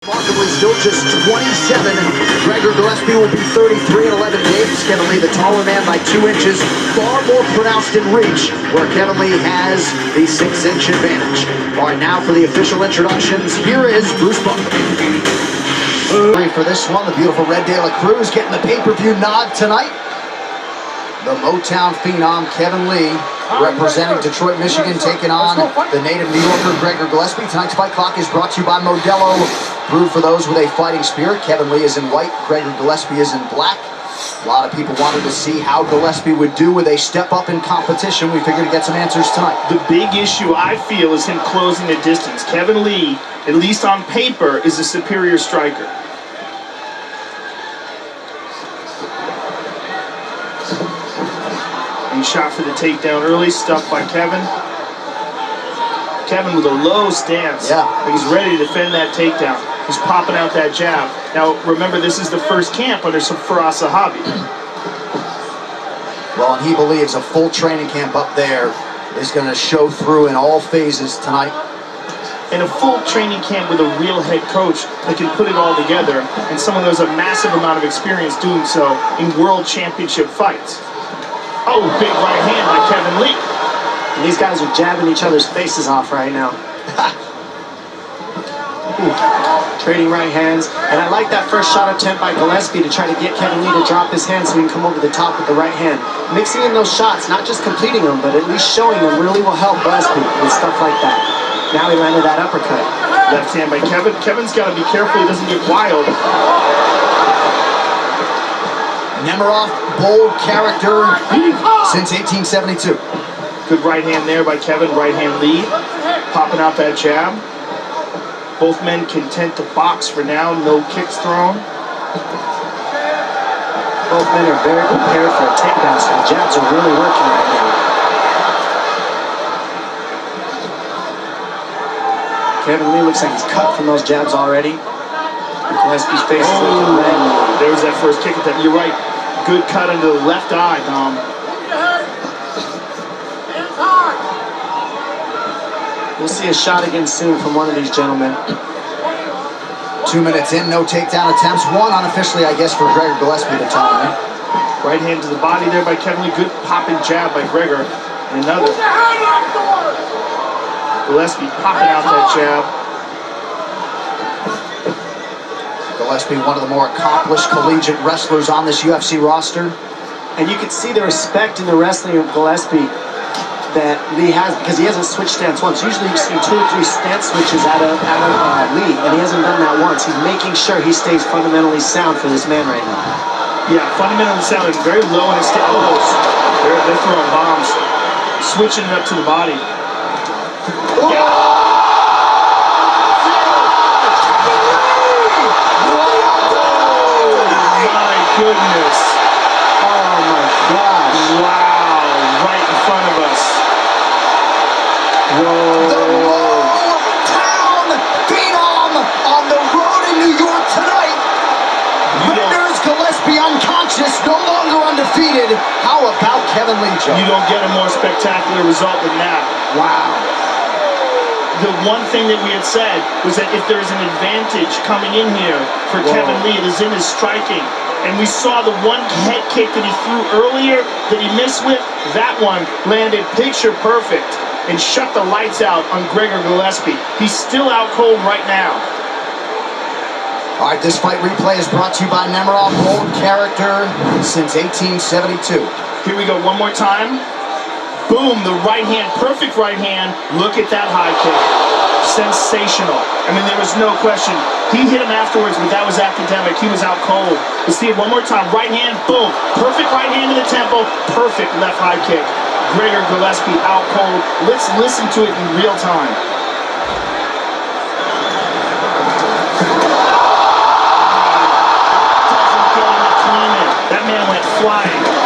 Remarkably, still just 27, and Gregor Gillespie will be 33 in 11 games. Kevin Lee, the taller man by 2 inches, far more pronounced in reach, where Kevin Lee has the 6-inch advantage. All right, now for the official introductions, here is Bruce Butler. For this one, the beautiful Red De La Cruz getting the pay-per-view nod tonight. The Motown phenom, Kevin Lee, representing Detroit, Michigan, taking on the native New Yorker, Gregor Gillespie. Tonight's Fight Clock is brought to you by Modelo, brewed for those with a fighting spirit. Kevin Lee is in white, Gregor Gillespie is in black. A lot of people wanted to see how Gillespie would do with a step up in competition. We figured to get some answers tonight. The big issue, I feel, is him closing the distance. Kevin Lee, at least on paper, is a superior striker. He shot for the takedown early, stuffed by Kevin. Kevin with a low stance. Yeah. He's ready to defend that takedown. He's popping out that jab. Now, remember, this is the first camp under some Firas Zahabi. Well, and he believes a full training camp up there is going to show through in all phases tonight. And a full training camp with a real head coach that can put it all together, and someone who has a massive amount of experience doing so in world championship fights. Oh, big right hand by Kevin Lee. And these guys are jabbing each other's faces off right now. Trading right hands. And I like that first shot attempt by Gillespie to try to get Kevin Lee to drop his hand so he can come over the top with the right hand. Mixing in those shots, not just completing them, but at least showing them really will help Gillespie with stuff like that. Now he landed that uppercut. Left hand by Kevin. Kevin's got to be careful he doesn't get wild. Nemiroff, bold character since 1872. Good right hand there by Kevin, right hand lead. Popping out that jab. Both men content to box for now, no kicks thrown. Both men are very prepared for a takedown, so the jabs are really working right now. Kevin Lee looks like he's cut from those jabs already. Gillespie's face is looking red. There's that first kick attempt. You're right. Good cut into the left eye, Dom. We'll see a shot again soon from one of these gentlemen. 2 minutes in, no takedown attempts. One unofficially, I guess, for Gregor Gillespie to tell me. Right hand to the body there by Kevin Lee. Good popping jab by Gregor. And another. Gillespie popping out that jab. Gillespie, one of the more accomplished collegiate wrestlers on this UFC roster. And you can see the respect in the wrestling of Gillespie that Lee has, because he hasn't switched stance once. Usually you've seen 2 or 3 stance switches out of Lee, and he hasn't done that once. He's making sure he stays fundamentally sound for this man right now. Yeah, fundamentally sound and very low in his elbows. They're throwing bombs. Switching it up to the body. Yeah. Goodness. Oh my gosh. Wow. Right in front of us. Whoa. The Motown phenom on the road in New York tonight. Renders Gillespie unconscious, no longer undefeated. How about Kevin Lee, Joe? You don't get a more spectacular result than that. Wow. The one thing that we had said was that if there's an advantage coming in here for Kevin Lee, it is in his striking. And we saw the one head kick that he threw earlier that he missed with. That one landed picture perfect and shut the lights out on Gregor Gillespie. He's still out cold right now. All right, this fight replay is brought to you by Nemiroff, bold character since 1872. Here we go one more time. Boom, the right hand, perfect right hand. Look at that high kick. Sensational. I mean, there was no question. He hit him afterwards, but that was academic. He was out cold. Let's see it one more time. Right hand, boom. Perfect right hand to the temple. Perfect left high kick. Gregor Gillespie out cold. Let's listen to it in real time. Doesn't get him clean. That man went flying.